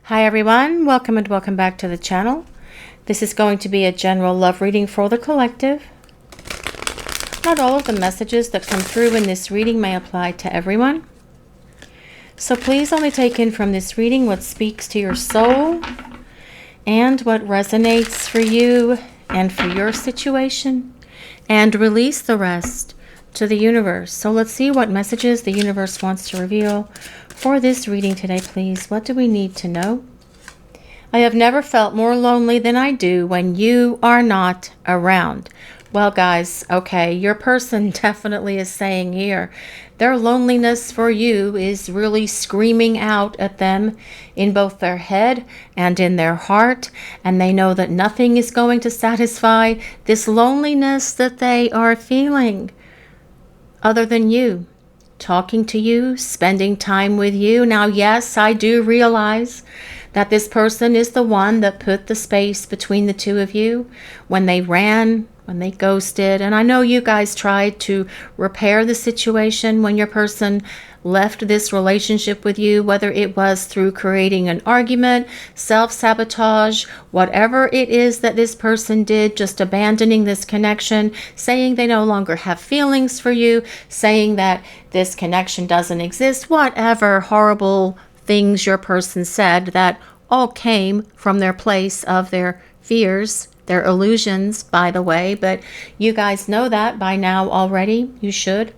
Hi everyone, welcome and welcome back to the channel. This is going to be a general love reading for the collective. Not all of the messages that come through in this reading may apply to everyone. So please only take in from this reading what speaks to your soul and what resonates for you and for your situation, and release the rest to the universe. So let's see what messages the universe wants to reveal for this reading today, please. What do we need to know? I have never felt more lonely than I do when you are not around. Well, guys, okay, your person definitely is saying here, their loneliness for you is really screaming out at them in both their head and in their heart, and they know that nothing is going to satisfy this loneliness that they are feeling other than you, talking to you, spending time with you. Now, yes, I do realize that this person is the one that put the space between the two of you when they ran, when they ghosted. And I know you guys tried to repair the situation when your person left this relationship with you, whether it was through creating an argument, self-sabotage, whatever it is that this person did, just abandoning this connection, saying they no longer have feelings for you, saying that this connection doesn't exist, whatever horrible things your person said, that all came from their place of their fears, their illusions, by the way, but you guys know that by now already. You should.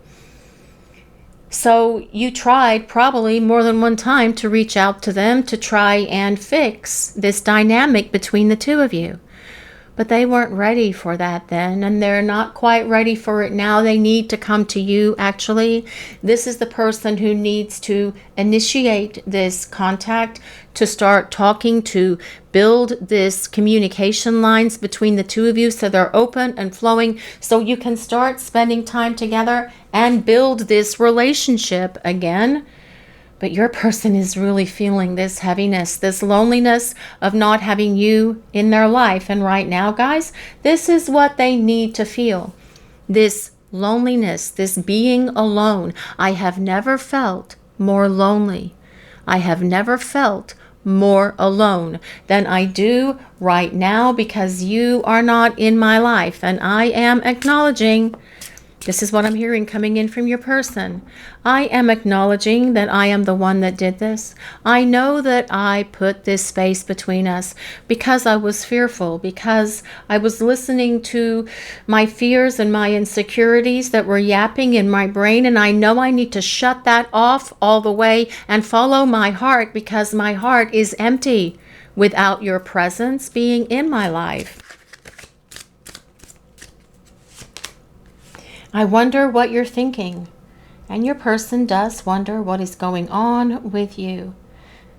So you tried probably more than one time to reach out to them to try and fix this dynamic between the two of you. But they weren't ready for that then, and they're not quite ready for it now. They need to come to you, actually. This is the person who needs to initiate this contact, to start talking, to build this communication lines between the two of you so they're open and flowing, so you can start spending time together and build this relationship again. But your person is really feeling this heaviness, this loneliness of not having you in their life. And right now, guys, this is what they need to feel. This loneliness, this being alone. I have never felt more lonely. I have never felt more alone than I do right now, because you are not in my life. And I am acknowledging, this is what I'm hearing coming in from your person. I am acknowledging that I am the one that did this. I know that I put this space between us because I was fearful, because I was listening to my fears and my insecurities that were yapping in my brain. And I know I need to shut that off all the way and follow my heart, because my heart is empty without your presence being in my life. I wonder what you're thinking, and your person does wonder what is going on with you.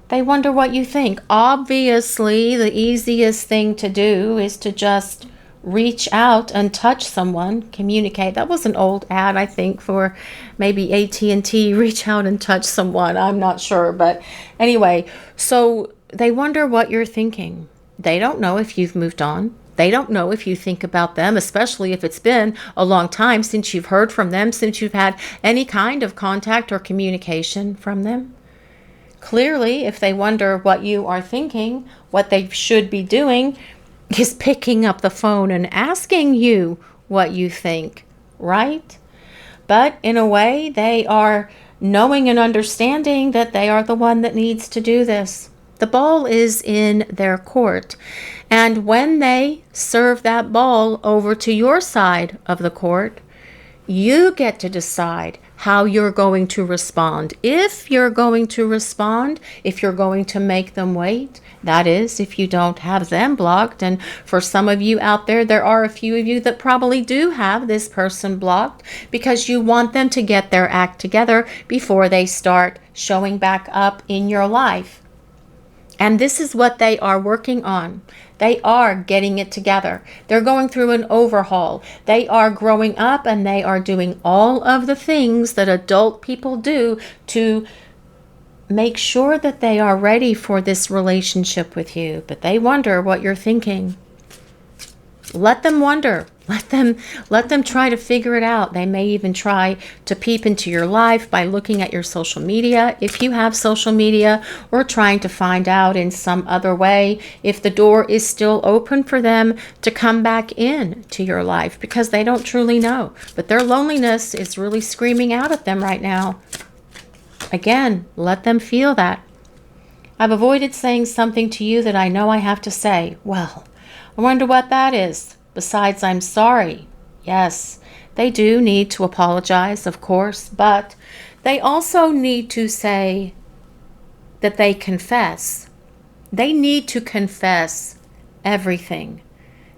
They wonder what you think. Obviously, the easiest thing to do is to just reach out and touch someone, communicate. That was an old ad, I think, for maybe AT&T, reach out and touch someone. I'm not sure, but anyway, so they wonder what you're thinking. They don't know if you've moved on. They don't know if you think about them, especially if it's been a long time since you've heard from them, since you've had any kind of contact or communication from them. Clearly, if they wonder what you are thinking, what they should be doing is picking up the phone and asking you what you think, right? But in a way, they are knowing and understanding that they are the one that needs to do this. The ball is in their court. And when they serve that ball over to your side of the court, you get to decide how you're going to respond. If you're going to respond, if you're going to make them wait, that is, if you don't have them blocked. And for some of you out there, there are a few of you that probably do have this person blocked because you want them to get their act together before they start showing back up in your life. And this is what they are working on. They are getting it together. They're going through an overhaul. They are growing up, and they are doing all of the things that adult people do to make sure that they are ready for this relationship with you. But they wonder what you're thinking. Let them wonder. Let them try to figure it out. They may even try to peep into your life by looking at your social media, if you have social media, or trying to find out in some other way if the door is still open for them to come back in to your life, because they don't truly know. But their loneliness is really screaming out at them right now. Again, let them feel that. I've avoided saying something to you that I know I have to say. Well, I wonder what that is. Besides, I'm sorry. Yes, they do need to apologize, of course, but they also need to say that they confess. They need to confess everything.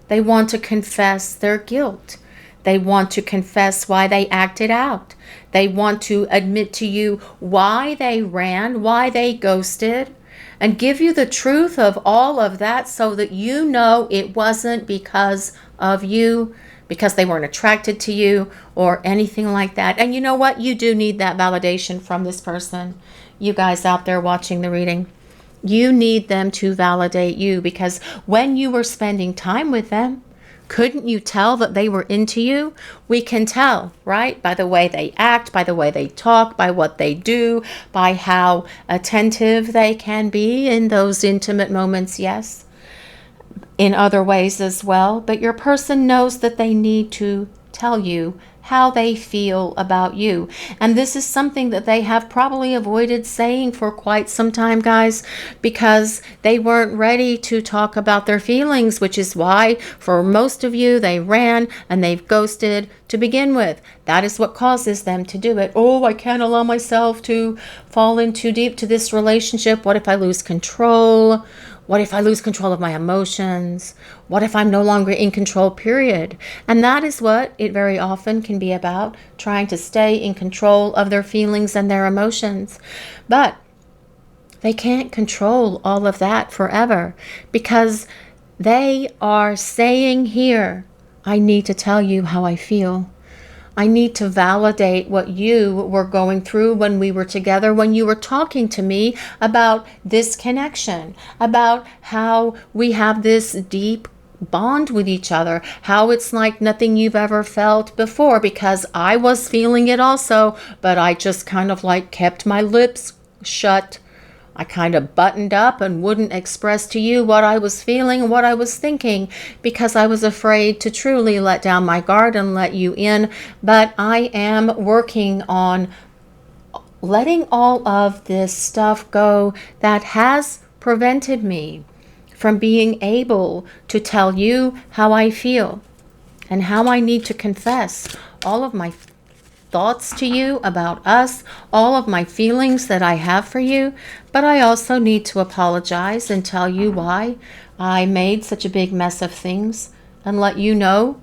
They want to confess their guilt. They want to confess why they acted out. They want to admit to you why they ran, why they ghosted, and give you the truth of all of that so that you know it wasn't because of you, because they weren't attracted to you or anything like that. And you know what? You do need that validation from this person. You guys out there watching the reading, you need them to validate you, because when you were spending time with them, couldn't you tell that they were into you? We can tell, right? By the way they act, by the way they talk, by what they do, by how attentive they can be in those intimate moments, yes. In other ways as well. But your person knows that they need to tell you how they feel about you. And this is something that they have probably avoided saying for quite some time, guys, because they weren't ready to talk about their feelings, which is why for most of you, they ran and they've ghosted to begin with. That is what causes them to do it. Oh, I can't allow myself to fall in too deep to this relationship. What if I lose control? What if I lose control of my emotions? What if I'm no longer in control, period? And that is what it very often can be about, trying to stay in control of their feelings and their emotions. But they can't control all of that forever, because they are saying here, I need to tell you how I feel. I need to validate what you were going through when we were together, when you were talking to me about this connection, about how we have this deep bond with each other, how it's like nothing you've ever felt before, because I was feeling it also, but I just kind of like kept my lips shut. I kind of buttoned up and wouldn't express to you what I was feeling and what I was thinking, because I was afraid to truly let down my guard and let you in. But I am working on letting all of this stuff go that has prevented me from being able to tell you how I feel and how I need to confess all of my thoughts to you about us, all of my feelings that I have for you. But I also need to apologize and tell you why I made such a big mess of things, and let you know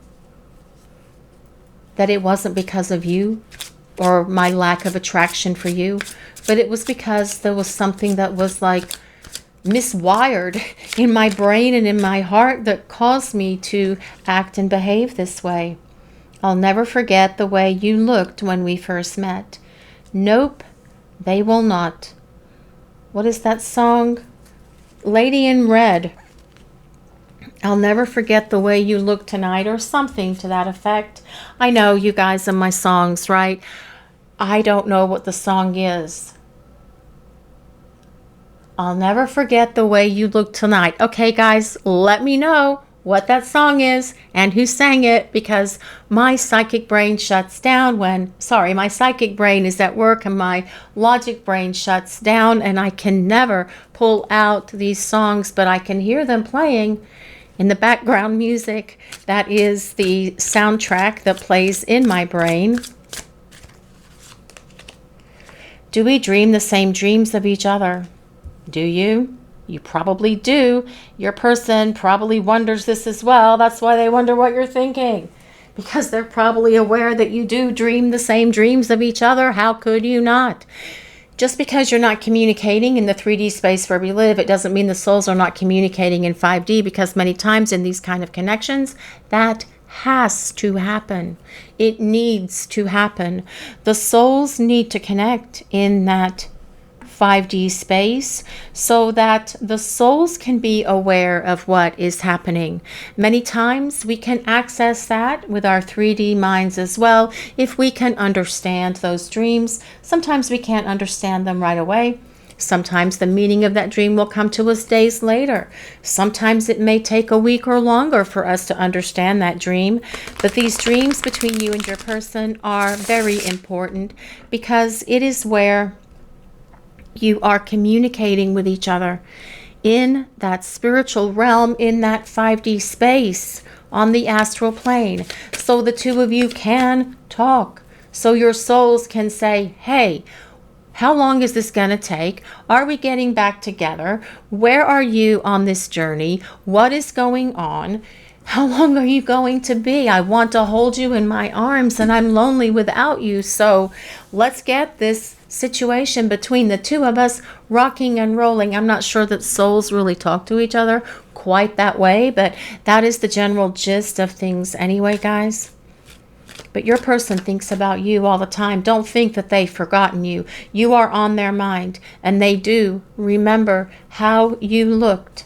that it wasn't because of you or my lack of attraction for you, but it was because there was something that was like miswired in my brain and in my heart that caused me to act and behave this way. I'll never forget the way you looked when we first met. Nope, they will not. What is that song? Lady in Red. I'll never forget the way you look tonight, or something to that effect. I know you guys and my songs, right? I don't know what the song is. I'll never forget the way you look tonight. Okay, guys, let me know what that song is and who sang it, because my psychic brain shuts down when, my psychic brain is at work and my logic brain shuts down, and I can never pull out these songs, but I can hear them playing in the background music. That is the soundtrack that plays in my brain. Do we dream the same dreams of each other? Do you? You probably do. Your person probably wonders this as well. That's why they wonder what you're thinking, because they're probably aware that you do dream the same dreams of each other. How could you not? Just because you're not communicating in the 3D space where we live, it doesn't mean the souls are not communicating in 5D, because many times in these kind of connections, that has to happen. It needs to happen. The souls need to connect in that 5D space so that the souls can be aware of what is happening. Many times we can access that with our 3D minds as well if we can understand those dreams. Sometimes we can't understand them right away. Sometimes the meaning of that dream will come to us days later. Sometimes it may take a week or longer for us to understand that dream. But these dreams between you and your person are very important because it is where you are communicating with each other in that spiritual realm, in that 5D space on the astral plane. So the two of you can talk. So your souls can say, hey, how long is this going to take? Are we getting back together? Where are you on this journey? What is going on? How long are you going to be? I want to hold you in my arms and I'm lonely without you. So let's get this situation between the two of us rocking and rolling. I'm not sure that souls really talk to each other quite that way, but that is the general gist of things anyway, guys. But your person thinks about you all the time. Don't think that they've forgotten you. You are on their mind, and they do remember how you looked.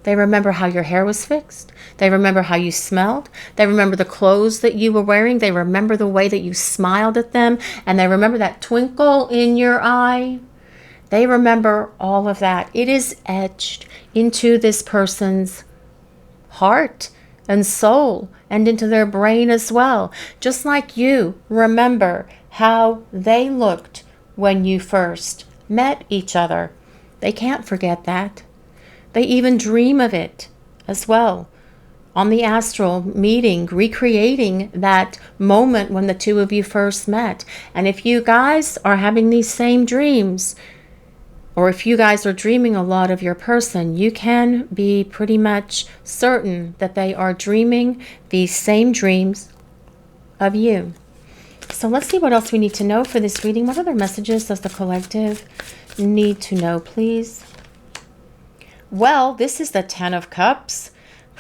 They remember how your hair was fixed. They remember how you smelled. They remember the clothes that you were wearing. They remember the way that you smiled at them, and they remember that twinkle in your eye. They remember all of that. It is etched into this person's heart and soul and into their brain as well. Just like you remember how they looked when you first met each other. They can't forget that. They even dream of it as well on the astral meeting, recreating that moment when the two of you first met. And if you guys are having these same dreams, or if you guys are dreaming a lot of your person, you can be pretty much certain that they are dreaming these same dreams of you. So let's see what else we need to know for this reading. What other messages does the collective need to know, please? Well, this is the 10 of Cups.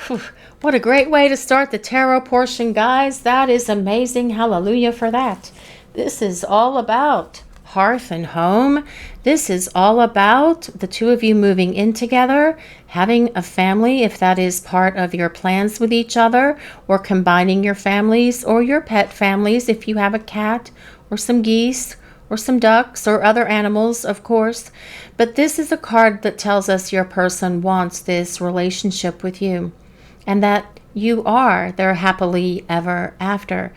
Whew, what a great way to start the tarot portion, guys. That is amazing. Hallelujah for that. This is all about hearth and home. This is all about the two of you moving in together, having a family if that is part of your plans with each other, or combining your families or your pet families if you have a cat or some geese or some ducks or other animals, of course. But this is a card that tells us your person wants this relationship with you and that you are their happily ever after.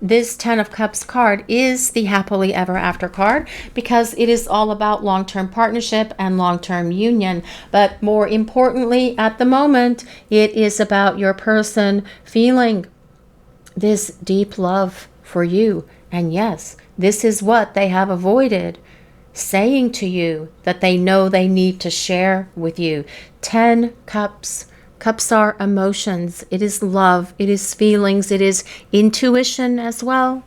This 10 of Cups card is the happily ever after card because it is all about long-term partnership and long-term union. But more importantly, at the moment, it is about your person feeling this deep love for you. And yes, this is what they have avoided saying to you that they know they need to share with you. 10 Cups. Cups are emotions. It is love. It is feelings. It is intuition as well.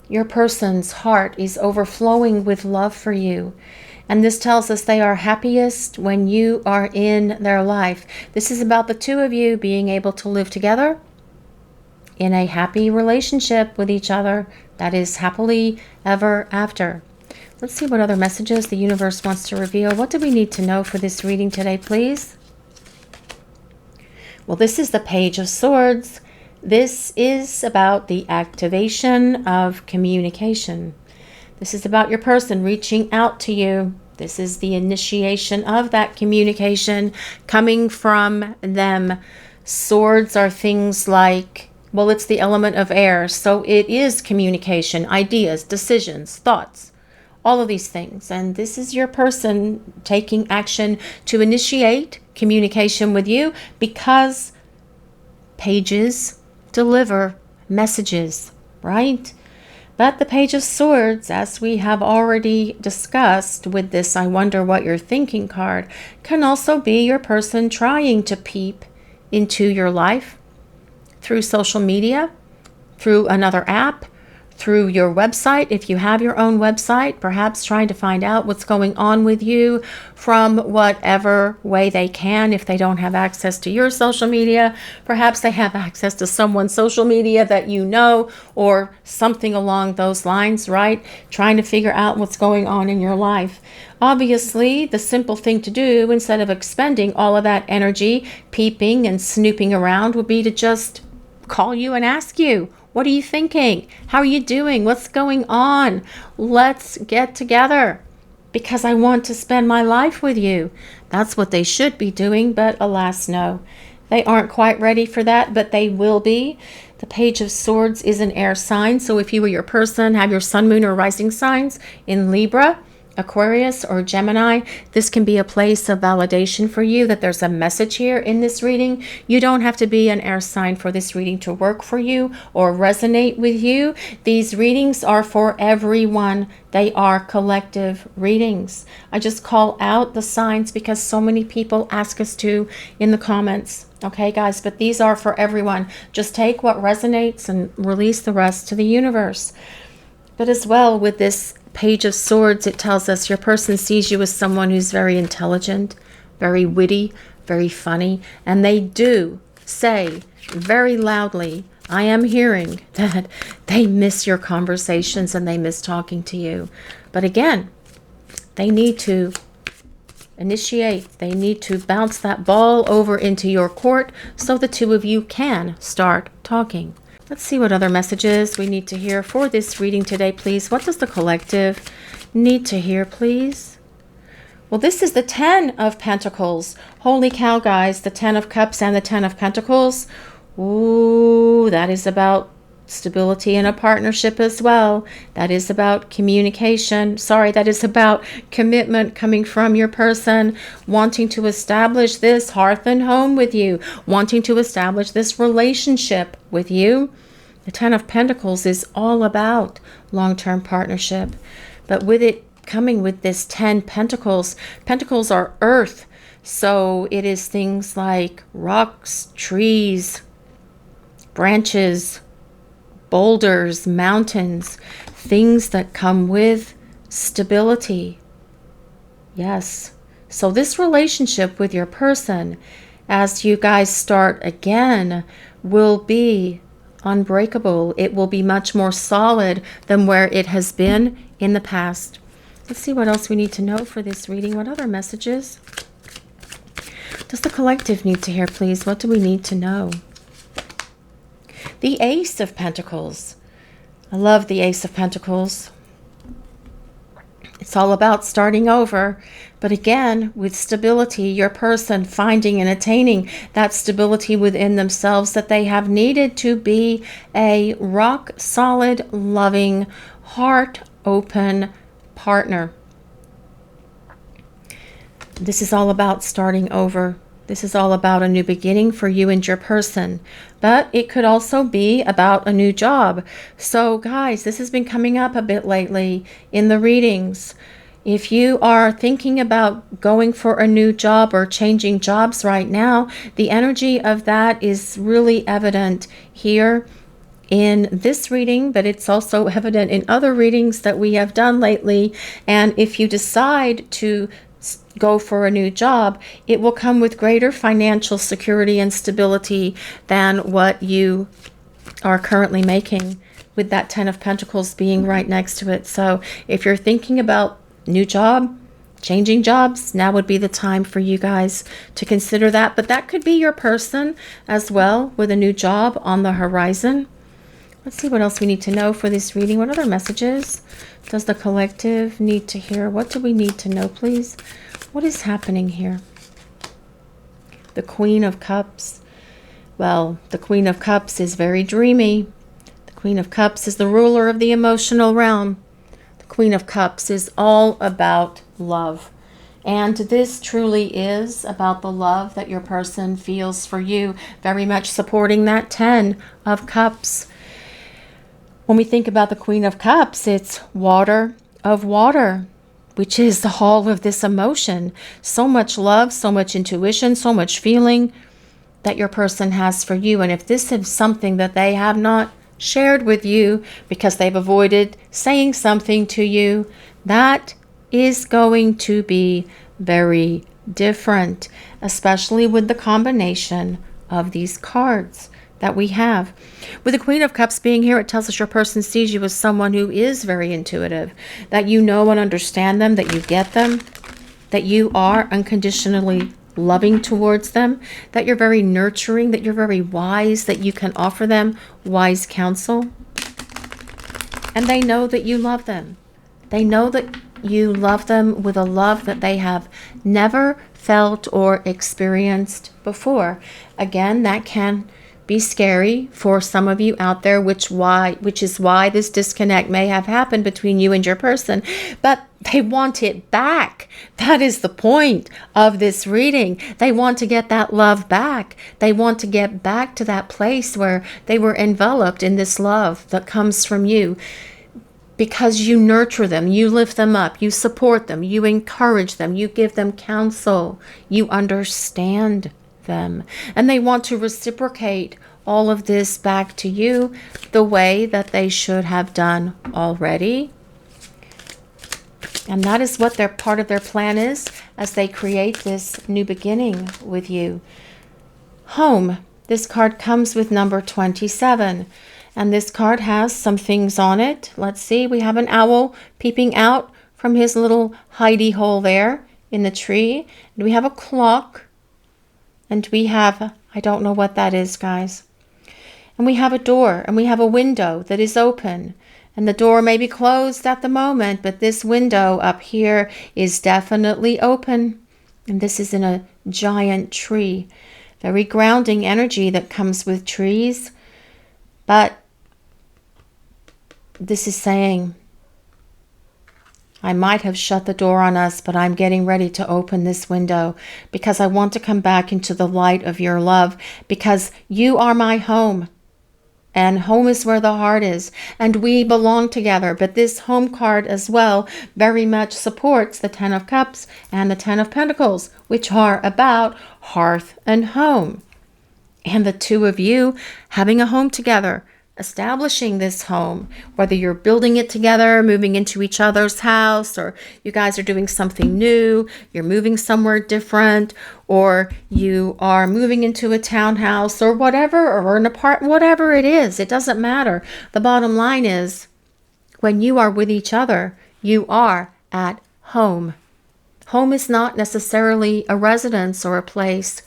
Your person's heart is overflowing with love for you. And this tells us they are happiest when you are in their life. This is about the two of you being able to live together in a happy relationship with each other that is happily ever after. Let's see what other messages the universe wants to reveal. What do we need to know for this reading today, please? Well, this is the Page of Swords. This is about the activation of communication. This is about your person reaching out to you. This is the initiation of that communication coming from them. Swords are things like, well, it's the element of air, so it is communication, ideas, decisions, thoughts, all of these things. And this is your person taking action to initiate communication with you because pages deliver messages, right? But the Page of Swords, as we have already discussed with this I wonder what you're thinking card, can also be your person trying to peep into your life through social media, through another app, through your website. If you have your own website, perhaps trying to find out what's going on with you from whatever way they can. If they don't have access to your social media, perhaps they have access to someone's social media that you know, or something along those lines, right? Trying to figure out what's going on in your life. Obviously, the simple thing to do, instead of expending all of that energy peeping and snooping around, would be to just call you and ask you, what are you thinking? How are you doing? What's going on? Let's get together because I want to spend my life with you. That's what they should be doing, but alas, no. They aren't quite ready for that, but they will be. The Page of Swords is an air sign, so if you or your person have your sun, moon, or rising signs in Libra, Aquarius, or Gemini, this can be a place of validation for you that there's a message here in this reading. You don't have to be an air sign for this reading to work for you or resonate with you. These readings are for everyone. They are collective readings. I just call out the signs because so many people ask us to in the comments. Okay, guys, but these are for everyone. Just take what resonates and release the rest to the universe. But as well, with this Page of Swords, it tells us your person sees you as someone who's very intelligent, very witty, very funny, and they do say very loudly, I am hearing that they miss your conversations and they miss talking to you. But again, they need to initiate, they need to bounce that ball over into your court so the two of you can start talking. Let's see what other messages we need to hear for this reading today, please. What does the collective need to hear, please? Well, this is the 10 of Pentacles. Holy cow, guys. The 10 of Cups and the 10 of Pentacles. Ooh, that is about stability in a partnership as well. That is about communication. Sorry, that is about commitment coming from your person, wanting to establish this hearth and home with you, wanting to establish this relationship with you. The 10 of Pentacles is all about long-term partnership. But with it coming with this 10 Pentacles, Pentacles are earth. So it is things like rocks, trees, branches, boulders, mountains, things that come with stability. Yes. So this relationship with your person, as you guys start again, will be unbreakable. It will be much more solid than where it has been in the past. Let's see what else we need to know for this reading. What other messages does the collective need to hear, please? What do we need to know? The Ace of Pentacles. I love the Ace of Pentacles. It's all about starting over. But again, with stability, your person finding and attaining that stability within themselves that they have needed to be a rock-solid, loving, heart-open partner. This is all about starting over. This is all about a new beginning for you and your person. But it could also be about a new job. So guys, this has been coming up a bit lately in the readings. If you are thinking about going for a new job or changing jobs right now, the energy of that is really evident here in this reading, but it's also evident in other readings that we have done lately. And if you decide to go for a new job, it will come with greater financial security and stability than what you are currently making, with that 10 of Pentacles being right next to it. So if you're thinking about new job, changing jobs, now would be the time for you guys to consider that. But that could be your person as well, with a new job on the horizon. Let's see what else we need to know for this reading. What other messages does the collective need to hear? What do we need to know, please? What is happening here? The Queen of Cups. Well, the Queen of Cups is very dreamy. The Queen of Cups is the ruler of the emotional realm. The Queen of Cups is all about love. And this truly is about the love that your person feels for you, very much supporting that 10 of Cups. When we think about the Queen of Cups, it's water of water, which is the hall of this emotion. So much love, so much intuition, so much feeling that your person has for you. And if this is something that they have not shared with you because they've avoided saying something to you, that is going to be very different, especially with the combination of these cards that we have. With the Queen of Cups being here, it tells us your person sees you as someone who is very intuitive, that you know and understand them, that you get them, that you are unconditionally loving towards them, that you're very nurturing, that you're very wise, that you can offer them wise counsel. And they know that you love them. They know that you love them with a love that they have never felt or experienced before. Again, that can be scary for some of you out there, which is why this disconnect may have happened between you and your person, but they want it back. That is the point of this reading. They want to get that love back. They want to get back to that place where they were enveloped in this love that comes from you, because you nurture them, you lift them up, you support them, you encourage them, you give them counsel, you understand them. And they want to reciprocate all of this back to you the way that they should have done already. And that is what their part of their plan is as they create this new beginning with you. Home. This card comes with number 27. And this card has some things on it. Let's see. We have an owl peeping out from his little hidey hole there in the tree. And we have a clock. And we have, I don't know what that is, guys. And we have a door, and we have a window that is open. And the door may be closed at the moment, but this window up here is definitely open. And this is in a giant tree. Very grounding energy that comes with trees. But this is saying, I might have shut the door on us, but I'm getting ready to open this window because I want to come back into the light of your love, because you are my home. And home is where the heart is, and we belong together. But this home card as well very much supports the 10 of Cups and the 10 of Pentacles, which are about hearth and home. And the two of you having a home together, establishing this home, whether you're building it together, moving into each other's house, or you guys are doing something new, you're moving somewhere different, or you are moving into a townhouse or whatever, or an apartment, whatever it is, it doesn't matter. The bottom line is, when you are with each other, you are at home. Home is not necessarily a residence or a place.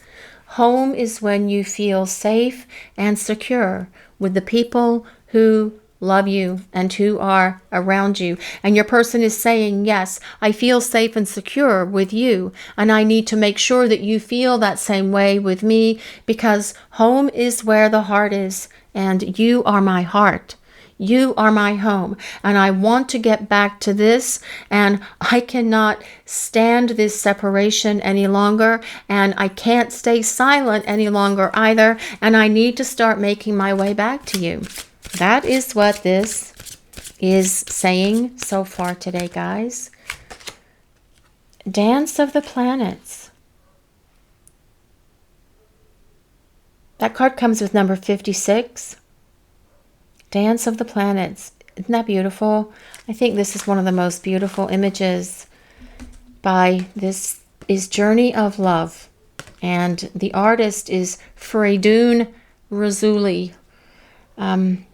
Home is when you feel safe and secure with the people who love you and who are around you. And your person is saying, yes, I feel safe and secure with you. And I need to make sure that you feel that same way with me, because home is where the heart is. And you are my heart. You are my home, and I want to get back to this, and I cannot stand this separation any longer, and I can't stay silent any longer either, and I need to start making my way back to you. That is what this is saying so far today, guys. Dance of the Planets. That card comes with number 56. Dance of the Planets. Isn't that beautiful? I think this is one of the most beautiful images this is Journey of Love. And the artist is Freydun Razuli.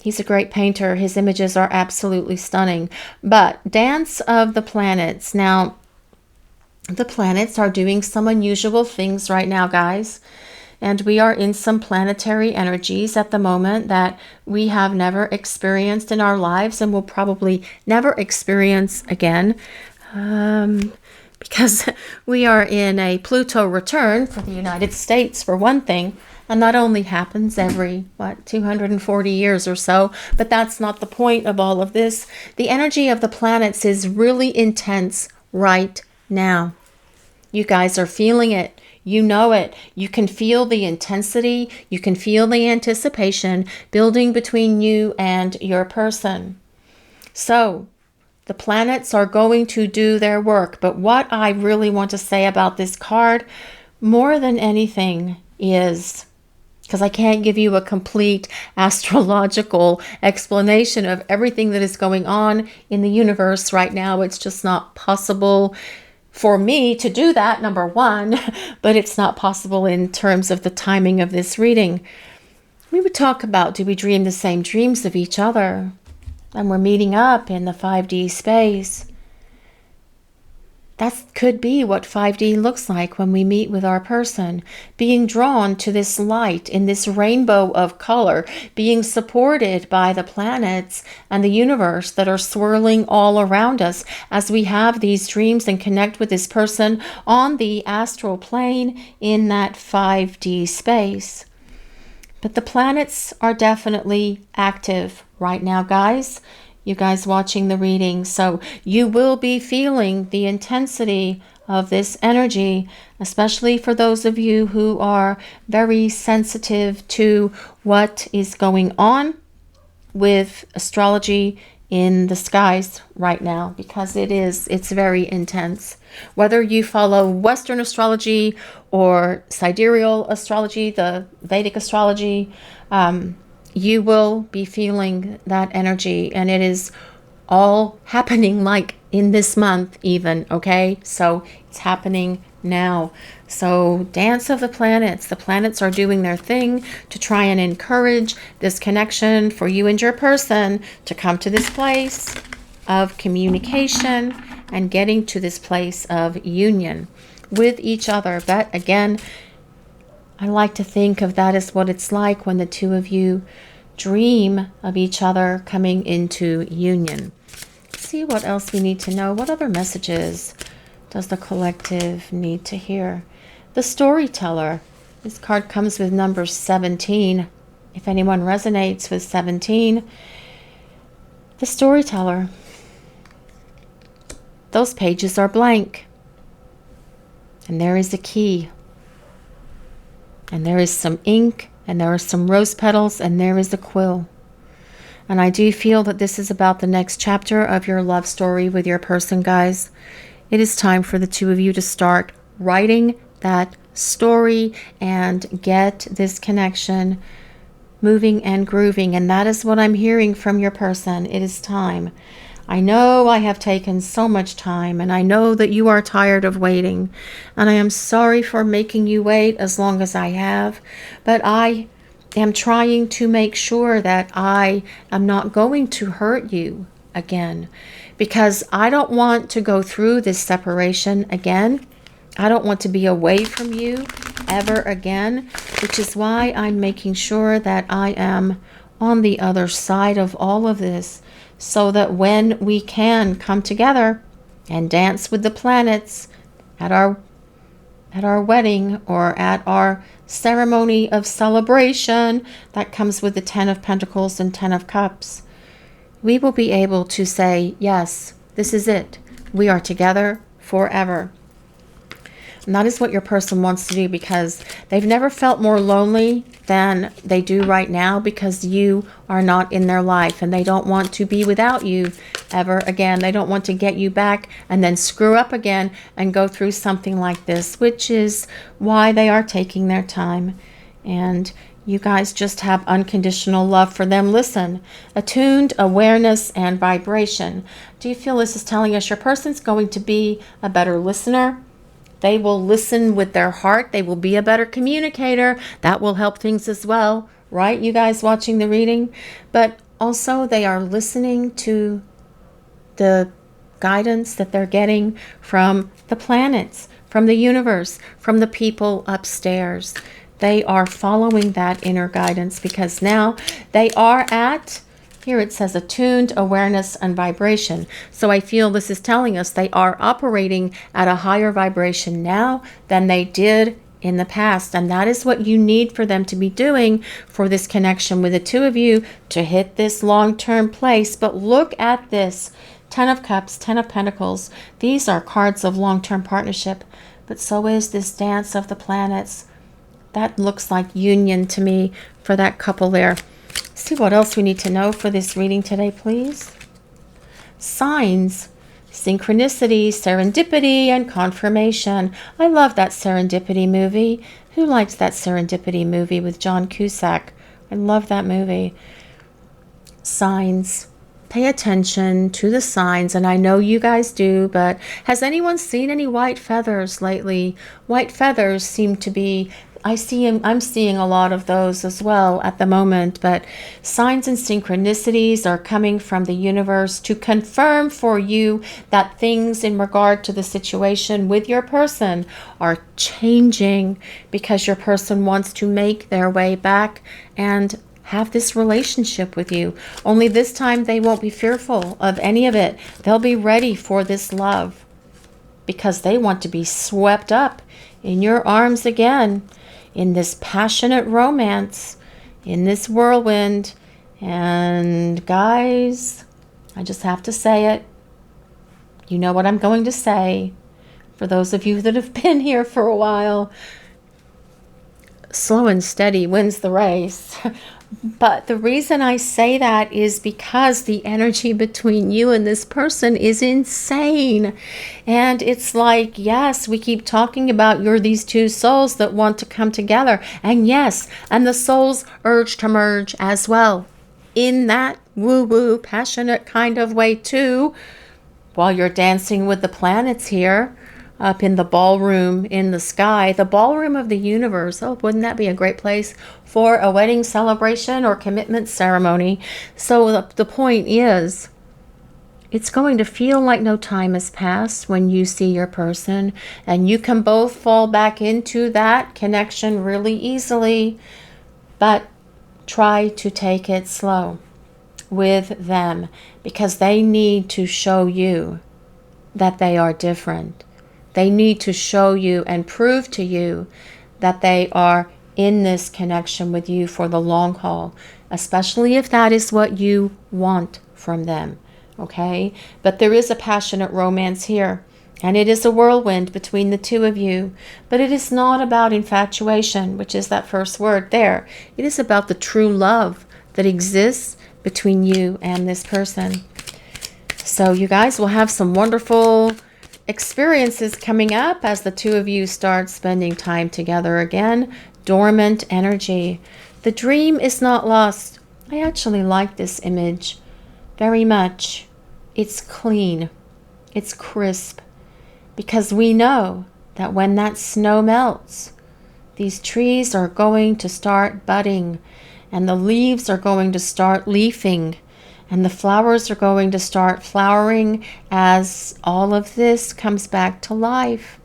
He's a great painter. His images are absolutely stunning. But Dance of the Planets. Now, the planets are doing some unusual things right now, guys. And we are in some planetary energies at the moment that we have never experienced in our lives and will probably never experience again. Because we are in a Pluto return for the United States, for one thing. And that only happens every, 240 years or so. But that's not the point of all of this. The energy of the planets is really intense right now. You guys are feeling it. You know it. You can feel the intensity. You can feel the anticipation building between you and your person. So the planets are going to do their work. But what I really want to say about this card, more than anything, is because I can't give you a complete astrological explanation of everything that is going on in the universe right now. It's just not possible for me to do that, number one, but it's not possible in terms of the timing of this reading. We would talk about, do we dream the same dreams of each other? And we're meeting up in the 5D space. That could be what 5D looks like when we meet with our person, being drawn to this light in this rainbow of color, being supported by the planets and the universe that are swirling all around us as we have these dreams and connect with this person on the astral plane in that 5D space. But the planets are definitely active right now, guys. You guys watching the reading, so you will be feeling the intensity of this energy, especially for those of you who are very sensitive to what is going on with astrology in the skies right now, because it's very intense. Whether you follow Western astrology or sidereal astrology, the Vedic astrology, you will be feeling that energy, and it is all happening like in this month even, okay? So it's happening now. So dance of the planets are doing their thing to try and encourage this connection for you and your person to come to this place of communication and getting to this place of union with each other. But again, I like to think of that as what it's like when the two of you dream of each other coming into union. Let's see what else we need to know. What other messages does the collective need to hear? The storyteller. This card comes with number 17. If anyone resonates with 17, the storyteller. Those pages are blank. And there is a key. And there is some ink, and there are some rose petals, and there is a quill. And I do feel that this is about the next chapter of your love story with your person, guys. It is time for the two of you to start writing that story and get this connection moving and grooving. And that is what I'm hearing from your person. It is time. I know I have taken so much time, and I know that you are tired of waiting, and I am sorry for making you wait as long as I have, but I am trying to make sure that I am not going to hurt you again, because I don't want to go through this separation again. I don't want to be away from you ever again, which is why I'm making sure that I am on the other side of all of this, so that when we can come together and dance with the planets at our wedding or at our ceremony of celebration that comes with the 10 of Pentacles and 10 of Cups, we will be able to say, yes, this is it. We are together forever. And that is what your person wants to do, because they've never felt more lonely than they do right now, because you are not in their life, and they don't want to be without you ever again. They don't want to get you back and then screw up again and go through something like this, which is why they are taking their time. And you guys just have unconditional love for them. Listen, attuned awareness and vibration. Do you feel this is telling us your person's going to be a better listener? They will listen with their heart. They will be a better communicator. That will help things as well, right? You guys watching the reading. But also they are listening to the guidance that they're getting from the planets, from the universe, from the people upstairs. They are following that inner guidance, because now they are at, here it says attuned awareness and vibration. So I feel this is telling us they are operating at a higher vibration now than they did in the past. And that is what you need for them to be doing for this connection with the two of you to hit this long-term place. But look at this. 10 of Cups, 10 of Pentacles. These are cards of long-term partnership. But so is this dance of the planets. That looks like union to me for that couple there. See what else we need to know for this reading today, please. Signs synchronicity, serendipity, and confirmation. I love that Serendipity movie. Who likes that Serendipity movie with John Cusack? I love that movie. Signs. Pay attention to the signs, and I know you guys do, but has anyone seen any white feathers lately? White feathers seem to be, I'm seeing a lot of those as well at the moment, but signs and synchronicities are coming from the universe to confirm for you that things in regard to the situation with your person are changing, because your person wants to make their way back and have this relationship with you. Only this time they won't be fearful of any of it. They'll be ready for this love because they want to be swept up in your arms again, in this passionate romance, in this whirlwind. And guys, I just have to say it. You know what I'm going to say. For those of you that have been here for a while, slow and steady wins the race. But the reason I say that is because the energy between you and this person is insane. And it's like, yes, we keep talking about you're these two souls that want to come together. And yes, and the souls urge to merge as well. In that woo-woo, passionate kind of way too, while you're dancing with the planets here. Up in the ballroom in the sky, the ballroom of the universe. Oh, wouldn't that be a great place for a wedding celebration or commitment ceremony? So the point is, it's going to feel like no time has passed when you see your person, and you can both fall back into that connection really easily, but try to take it slow with them, because they need to show you that they are different. They need to show you and prove to you that they are in this connection with you for the long haul, especially if that is what you want from them, okay? But there is a passionate romance here, and it is a whirlwind between the two of you, but it is not about infatuation, which is that first word there. It is about the true love that exists between you and this person. So you guys will have some wonderful experiences coming up as the two of you start spending time together again. Dormant energy. The dream is not lost. I actually like this image very much. It's clean. It's crisp. Because we know that when that snow melts, these trees are going to start budding, and the leaves are going to start leafing, and the flowers are going to start flowering as all of this comes back to life.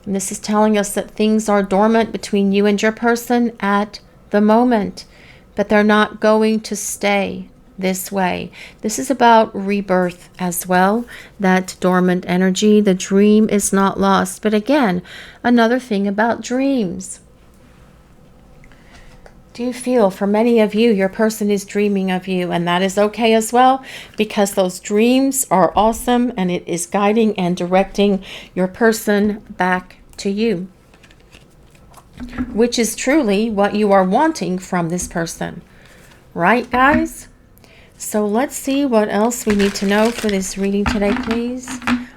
And this is telling us that things are dormant between you and your person at the moment, but they're not going to stay this way. This is about rebirth as well, that dormant energy. The dream is not lost. But again, another thing about dreams. Do you feel, for many of you, your person is dreaming of you, and that is okay as well, because those dreams are awesome, and it is guiding and directing your person back to you, which is truly what you are wanting from this person. Right, guys? So let's see what else we need to know for this reading today, please.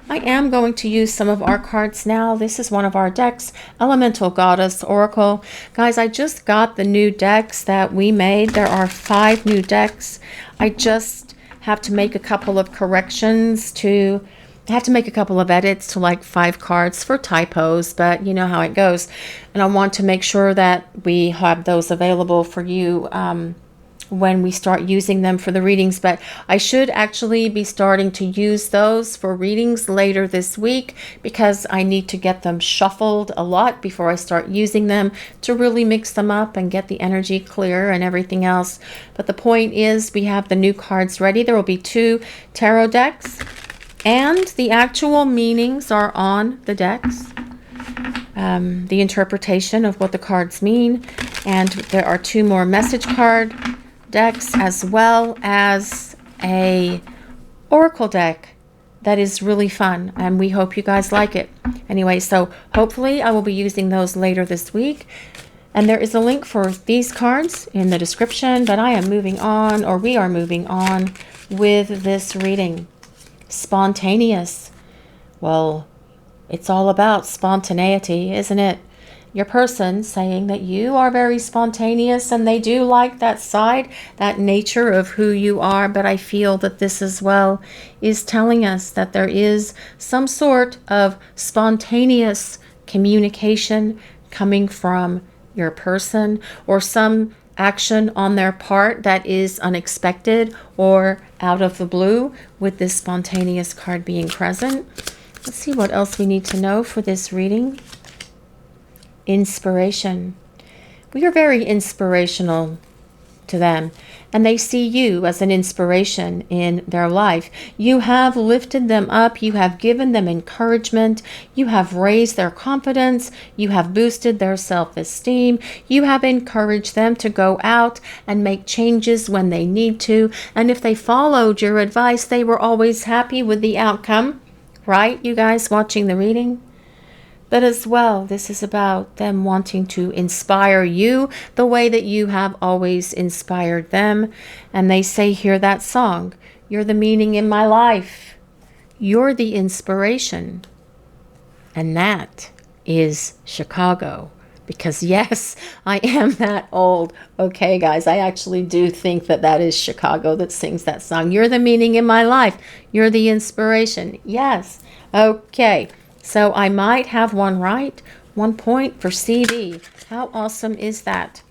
I am going to use some of our cards now. This is one of our decks, Elemental Goddess Oracle. Guys, I just got the new decks that we made. There are 5 new decks. I just have to make a couple of corrections to... I have to make a couple of edits to like 5 cards for typos, but you know how it goes. And I want to make sure that we have those available for you when we start using them for the readings. But I should actually be starting to use those for readings later this week, because I need to get them shuffled a lot before I start using them to really mix them up and get the energy clear and everything else. But the point is, we have the new cards ready. There will be 2 tarot decks, and the actual meanings are on the decks. The interpretation of what the cards mean, and there are 2 more message card decks, as well as a oracle deck that is really fun, and we hope you guys like it. Anyway, so hopefully I will be using those later this week, and there is a link for these cards in the description. But I am moving on, or we are moving on with this reading. Spontaneous. Well, it's all about spontaneity, isn't it? Your person saying that you are very spontaneous and they do like that side, that nature of who you are. But I feel that this as well is telling us that there is some sort of spontaneous communication coming from your person, or some action on their part that is unexpected or out of the blue, with this spontaneous card being present. Let's see what else we need to know for this reading. Inspiration. We are very inspirational to them, and they see you as an inspiration in their life. You have lifted them up. You have given them encouragement. You have raised their confidence. You have boosted their self-esteem. You have encouraged them to go out and make changes when they need to. And if they followed your advice, they were always happy with the outcome. Right, you guys watching the reading? But as well, this is about them wanting to inspire you the way that you have always inspired them. And they say here that song, "You're the meaning in my life. You're the inspiration." And that is Chicago. Because yes, I am that old. Okay, guys, I actually do think that that is Chicago that sings that song. You're the meaning in my life. You're the inspiration. Yes. Okay. So I might have one right. 1 point for CD. How awesome is that?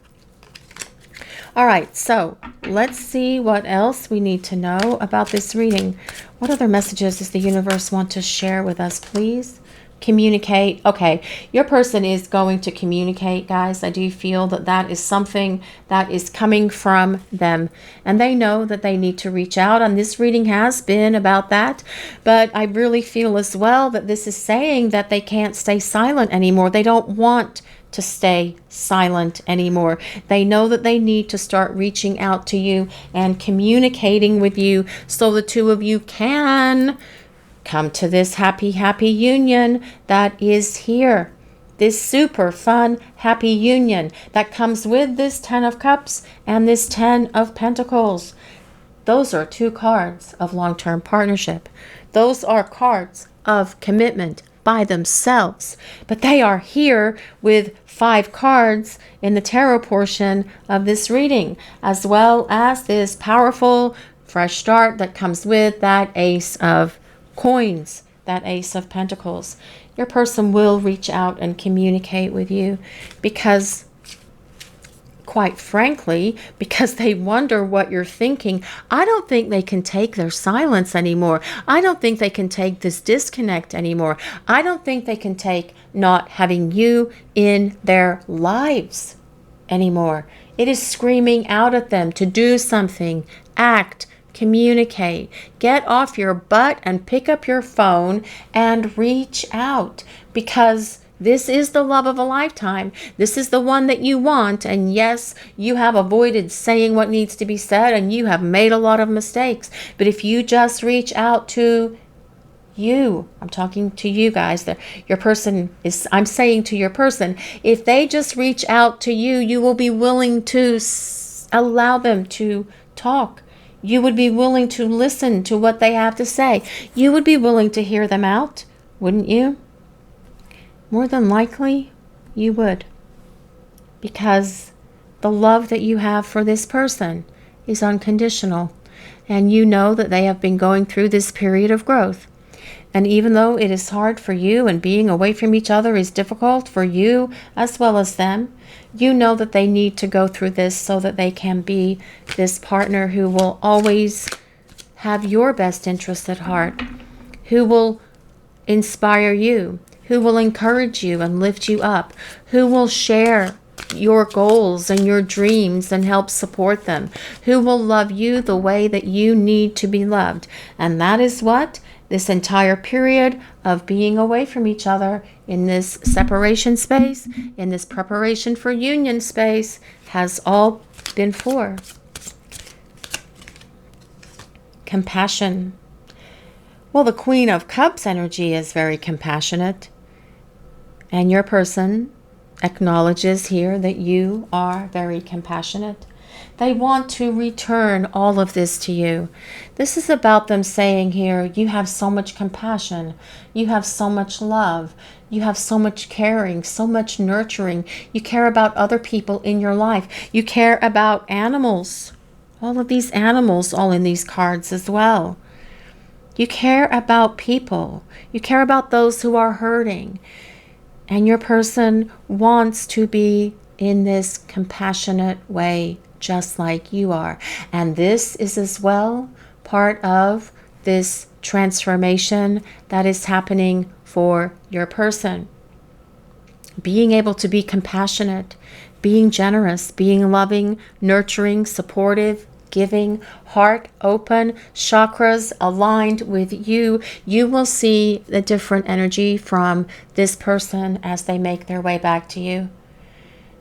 All right, so let's see what else we need to know about this reading. What other messages does the universe want to share with us, please? Communicate. Okay, your person is going to communicate, guys. I do feel that that is something that is coming from them, and they know that they need to reach out, and this reading has been about that. But I really feel as well that this is saying that they can't stay silent anymore. They don't want to stay silent anymore. They know that they need to start reaching out to you and communicating with you so the two of you can come to this happy union that is here. This super fun, happy union that comes with this 10 of Cups and this 10 of Pentacles. Those are 2 cards of long-term partnership. Those are cards of commitment by themselves. But they are here with 5 cards in the tarot portion of this reading, as well as this powerful, fresh start that comes with that Ace of Coins, that Ace of Pentacles. Your person will reach out and communicate with you because, quite frankly, because they wonder what you're thinking. I don't think they can take their silence anymore. I don't think they can take this disconnect anymore. I don't think they can take not having you in their lives anymore. It is screaming out at them to do something, act, communicate, get off your butt and pick up your phone and reach out, because this is the love of a lifetime. This is the one that you want. And yes, you have avoided saying what needs to be said and you have made a lot of mistakes. But if you just reach out to you, I'm talking to you guys, your person is, I'm saying to your person, if they just reach out to you, you will be willing to allow them to talk. You would be willing to listen to what they have to say. You would be willing to hear them out, wouldn't you? More than likely, you would. Because the love that you have for this person is unconditional. And you know that they have been going through this period of growth. And even though it is hard for you and being away from each other is difficult for you as well as them, you know that they need to go through this so that they can be this partner who will always have your best interest at heart, who will inspire you, who will encourage you and lift you up, who will share your goals and your dreams and help support them, who will love you the way that you need to be loved. And that is what this entire period of being away from each other in this separation space, in this preparation for union space, has all been for. Compassion. Well, the Queen of Cups energy is very compassionate. And your person acknowledges here that you are very compassionate. They want to return all of this to you. This is about them saying here, you have so much compassion, you have so much love, you have so much caring, so much nurturing. You care about other people in your life. You care about animals. All of these animals all in these cards as well. You care about people. You care about those who are hurting. And your person wants to be in this compassionate way, just like you are. And this is as well part of this transformation that is happening for your person. Being able to be compassionate, being generous, being loving, nurturing, supportive, giving, heart open, chakras aligned with you, you will see the different energy from this person as they make their way back to you.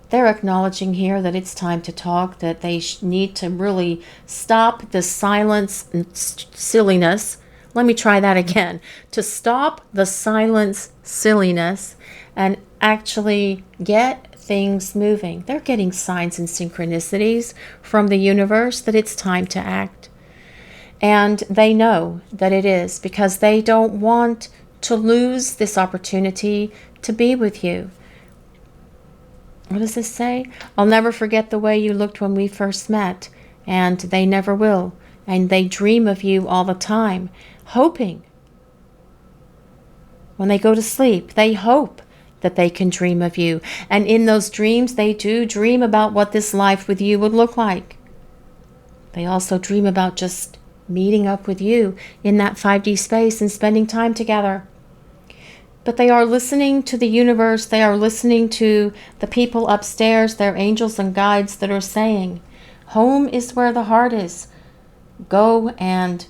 They're acknowledging here that it's time to talk, that they need to really stop the silence and silliness. Let me try that again. To stop the silence silliness and actually get things moving. They're getting signs and synchronicities from the universe that it's time to act. And they know that it is, because they don't want to lose this opportunity to be with you. What does this say? I'll never forget the way you looked when we first met, and they never will. And they dream of you all the time, hoping. When they go to sleep, they hope that they can dream of you. And in those dreams, they do dream about what this life with you would look like. They also dream about just meeting up with you in that 5D space and spending time together. But they are listening to the universe. They are listening to the people upstairs, their angels and guides that are saying, home is where the heart is. Go and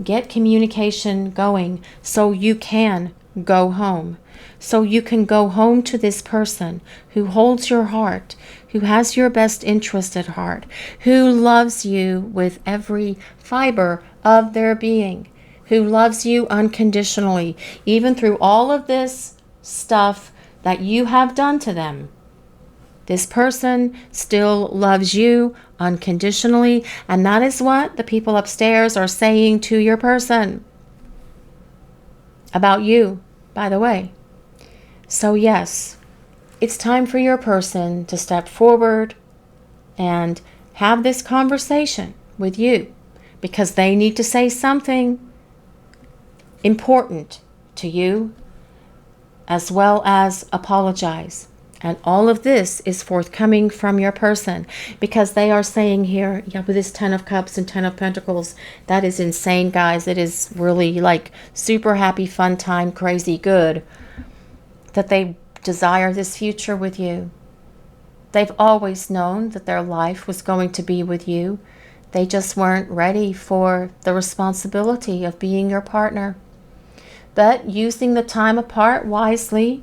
get communication going so you can go home. So you can go home to this person who holds your heart, who has your best interest at heart, who loves you with every fiber of their being, who loves you unconditionally, even through all of this stuff that you have done to them. This person still loves you unconditionally, and that is what the people upstairs are saying to your person about you, by the way. So yes, it's time for your person to step forward and have this conversation with you, because they need to say something important to you, as well as apologize. And all of this is forthcoming from your person, because they are saying here, yeah, with this 10 of Cups and 10 of Pentacles, that is insane, guys. It is really like super happy, fun time, crazy good, that they desire this future with you. They've always known that their life was going to be with you. They just weren't ready for the responsibility of being your partner. But using the time apart wisely,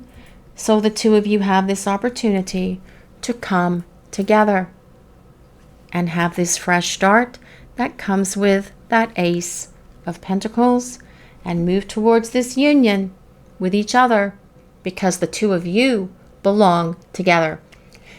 so the two of you have this opportunity to come together and have this fresh start that comes with that Ace of Pentacles, and move towards this union with each other, because the two of you belong together.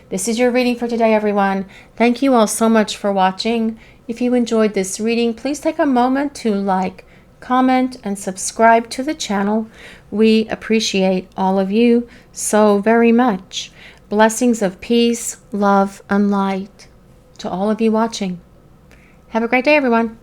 This is your reading for today, everyone. Thank you all so much for watching. If you enjoyed this reading, please take a moment to like, comment, and subscribe to the channel. We appreciate all of you so very much. Blessings of peace, love, and light to all of you watching. Have a great day, everyone.